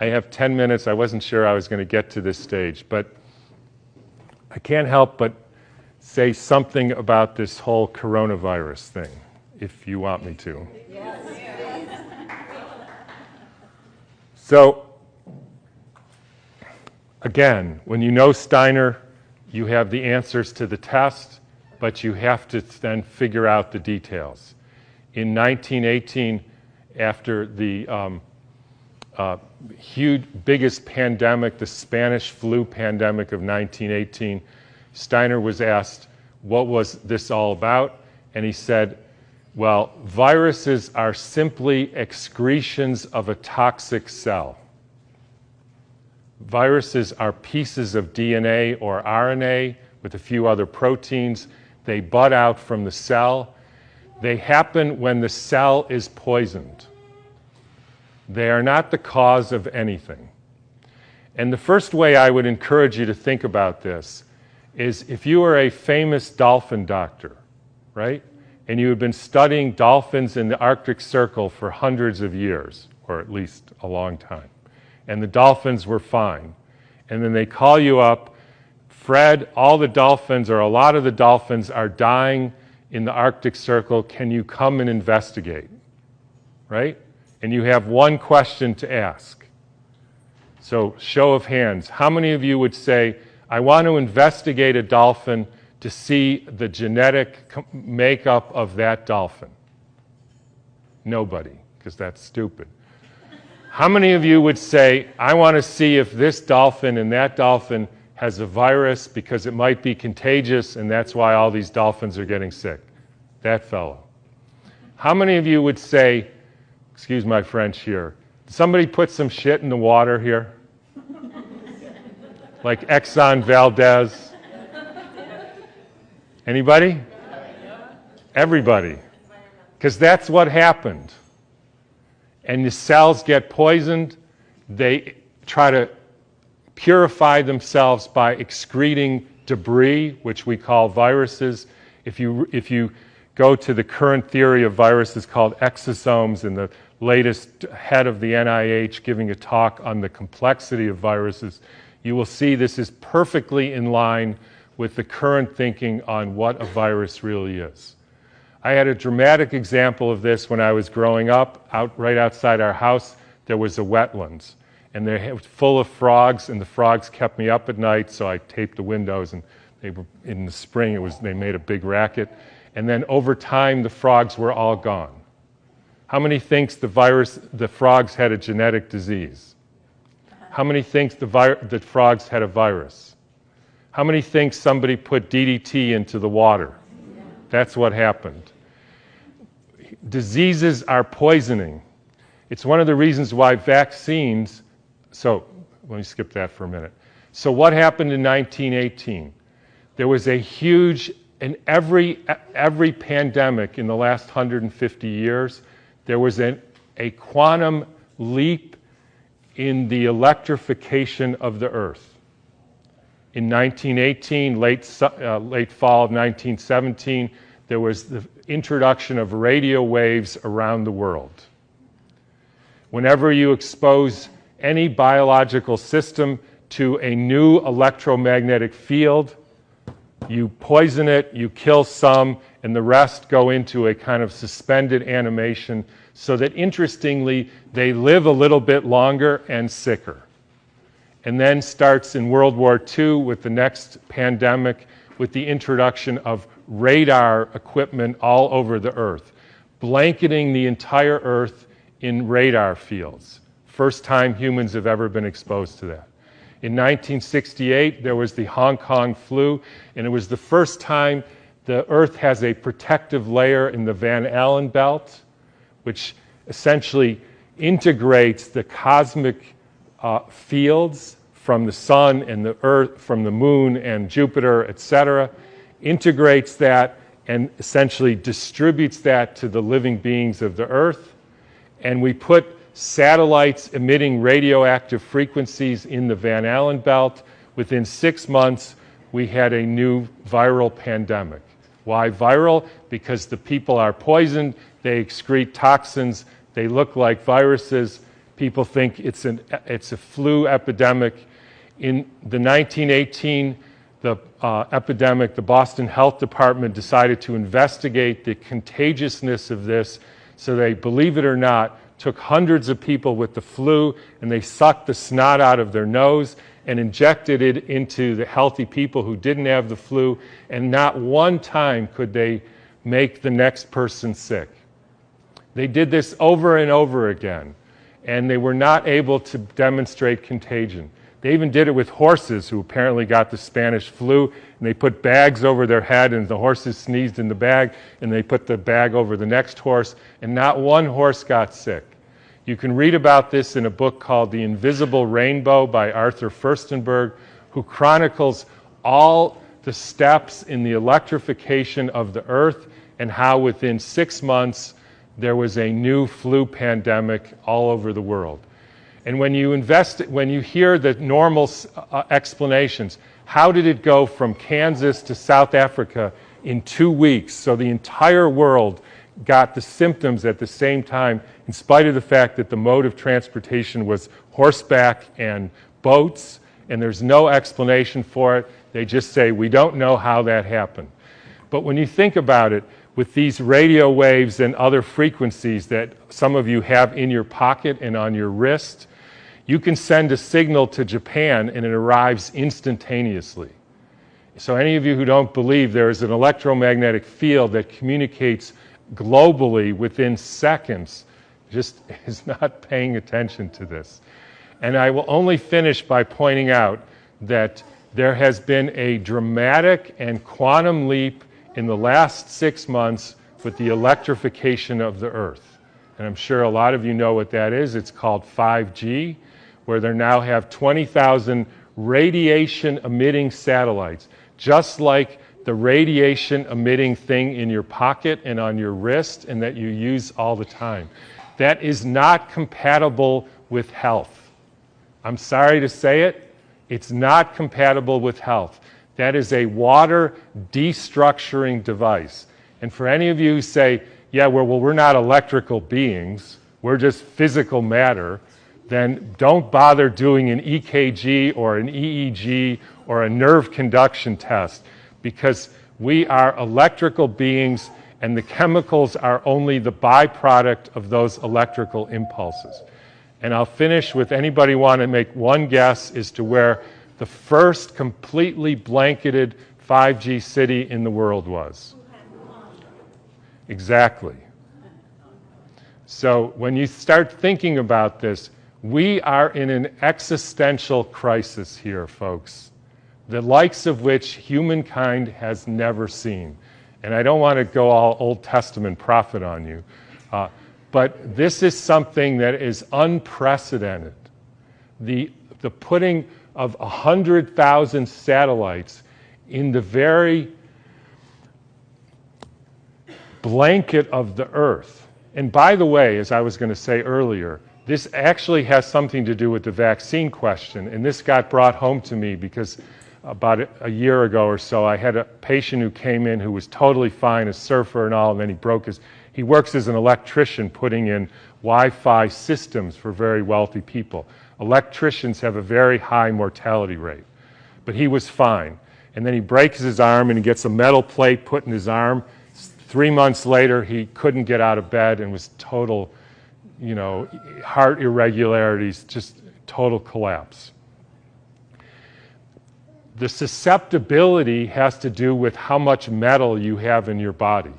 I have 10 minutes. I wasn't sure I was going to get to this stage, but I can't help but say something about this whole coronavirus thing, if you want me to. Yes. So, again, when you know Steiner, you have the answers to the test, but you have to then figure out the details. In 1918, after the biggest pandemic, the Spanish flu pandemic of 1918, Steiner was asked, what was this all about? And he said, well, viruses are simply excretions of a toxic cell. Viruses are pieces of DNA or RNA with a few other proteins. They bud out from the cell. They happen when the cell is poisoned. They are not the cause of anything. And the first way I would encourage you to think about this is if you are a famous dolphin doctor, right? And you have been studying dolphins in the Arctic Circle for hundreds of years, or at least a long time, and the dolphins were fine. And then they call you up, Fred, all the dolphins, or a lot of the dolphins are dying in the Arctic Circle. Can you come and investigate? Right? And you have one question to ask. So, show of hands. How many of you would say, I want to investigate a dolphin to see the genetic makeup of that dolphin? Nobody, because that's stupid. How many of you would say, I want to see if this dolphin and that dolphin has a virus because it might be contagious and that's why all these dolphins are getting sick? That fellow. How many of you would say, excuse my French here, did somebody put some shit in the water here? Like Exxon Valdez? Anybody? Everybody. Because that's what happened. And the cells get poisoned. They try to purify themselves by excreting debris, which we call viruses. If you go to the current theory of viruses called exosomes, and the latest head of the NIH giving a talk on the complexity of viruses, you will see this is perfectly in line with the current thinking on what a virus really is. I had a dramatic example of this when I was growing up. Right outside our house, there was a wetlands, and they were full of frogs, and the frogs kept me up at night, so I taped the windows, and they were, in the spring, they made a big racket. And then over time, the frogs were all gone. How many thinks the frogs had a genetic disease? How many thinks the frogs had a virus? How many thinks somebody put DDT into the water? That's what happened. Diseases are poisoning. It's one of the reasons why vaccines, so let me skip that for a minute. So what happened in 1918? There was a huge, in every pandemic in the last 150 years, there was a quantum leap in the electrification of the Earth. In 1918, late fall of 1917, there was the introduction of radio waves around the world. Whenever you expose any biological system to a new electromagnetic field, you poison it, you kill some, and the rest go into a kind of suspended animation so that, interestingly, they live a little bit longer and sicker. And then starts in World War II with the next pandemic with the introduction of radar equipment all over the Earth, blanketing the entire Earth in radar fields. First time humans have ever been exposed to that. In 1968, there was the Hong Kong flu, and it was the first time the Earth has a protective layer in the Van Allen belt, which essentially integrates the cosmic fields from the sun and the Earth, from the moon and Jupiter, etc., integrates that and essentially distributes that to the living beings of the Earth. And we put satellites emitting radioactive frequencies in the Van Allen belt. Within 6 months, we had a new viral pandemic. Why viral? Because the people are poisoned, they excrete toxins, they look like viruses, People think it's a flu epidemic. In the 1918 epidemic, the Boston Health Department decided to investigate the contagiousness of this. So they, believe it or not, took hundreds of people with the flu and they sucked the snot out of their nose and injected it into the healthy people who didn't have the flu, and not one time could they make the next person sick. They did this over and over again, and they were not able to demonstrate contagion. They even did it with horses who apparently got the Spanish flu, and they put bags over their head, and the horses sneezed in the bag, and they put the bag over the next horse, and not one horse got sick. You can read about this in a book called The Invisible Rainbow by Arthur Furstenberg, who chronicles all the steps in the electrification of the earth and how within 6 months there was a new flu pandemic all over the world. And when you hear the normal explanations, how did it go from Kansas to South Africa in 2 weeks? So the entire world got the symptoms at the same time, in spite of the fact that the mode of transportation was horseback and boats, and there's no explanation for it. They just say, we don't know how that happened. But when you think about it, with these radio waves and other frequencies that some of you have in your pocket and on your wrist, you can send a signal to Japan and it arrives instantaneously. So any of you who don't believe there is an electromagnetic field that communicates globally within seconds just is not paying attention to this. And I will only finish by pointing out that there has been a dramatic and quantum leap in the last 6 months with the electrification of the Earth. And I'm sure a lot of you know what that is. It's called 5G, where they now have 20,000 radiation-emitting satellites, just like the radiation-emitting thing in your pocket and on your wrist and that you use all the time. That is not compatible with health. I'm sorry to say it, it's not compatible with health. That is a water destructuring device. And for any of you who say, yeah, well, we're not electrical beings, we're just physical matter, then don't bother doing an EKG or an EEG or a nerve conduction test, because we are electrical beings and the chemicals are only the byproduct of those electrical impulses. And I'll finish with, anybody want to make one guess as to where the first completely blanketed 5G city in the world was? Exactly. So when you start thinking about this, we are in an existential crisis here, folks, the likes of which humankind has never seen. And I don't want to go all Old Testament prophet on you, but this is something that is unprecedented. The putting of 100,000 satellites in the very blanket of the Earth. And by the way, as I was going to say earlier, this actually has something to do with the vaccine question. And this got brought home to me because about a year ago or so, I had a patient who came in who was totally fine, a surfer and all, and then he works as an electrician putting in Wi-Fi systems for very wealthy people. Electricians have a very high mortality rate, but he was fine. And then he breaks his arm and he gets a metal plate put in his arm. 3 months later, he couldn't get out of bed and was total, heart irregularities, just total collapse. The susceptibility has to do with how much metal you have in your body,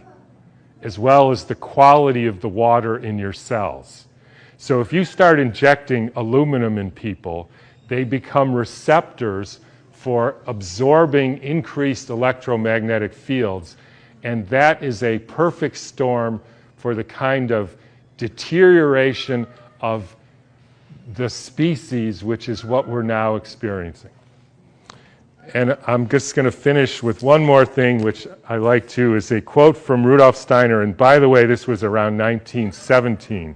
as well as the quality of the water in your cells. So if you start injecting aluminum in people, they become receptors for absorbing increased electromagnetic fields, and that is a perfect storm for the kind of deterioration of the species, which is what we're now experiencing. And I'm just going to finish with one more thing, which I like too, is a quote from Rudolf Steiner. And by the way, this was around 1917,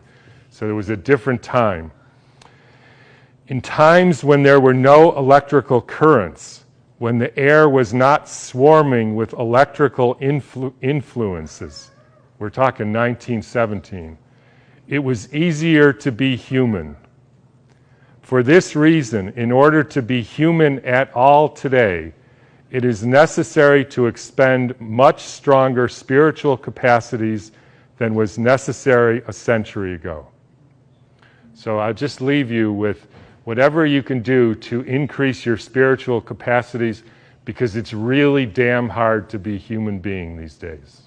so it was a different time. In times when there were no electrical currents, when the air was not swarming with electrical influences, we're talking 1917, it was easier to be human. For this reason, in order to be human at all today, it is necessary to expend much stronger spiritual capacities than was necessary a century ago. So I'll just leave you with whatever you can do to increase your spiritual capacities, because it's really damn hard to be a human being these days.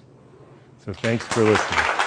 So thanks for listening.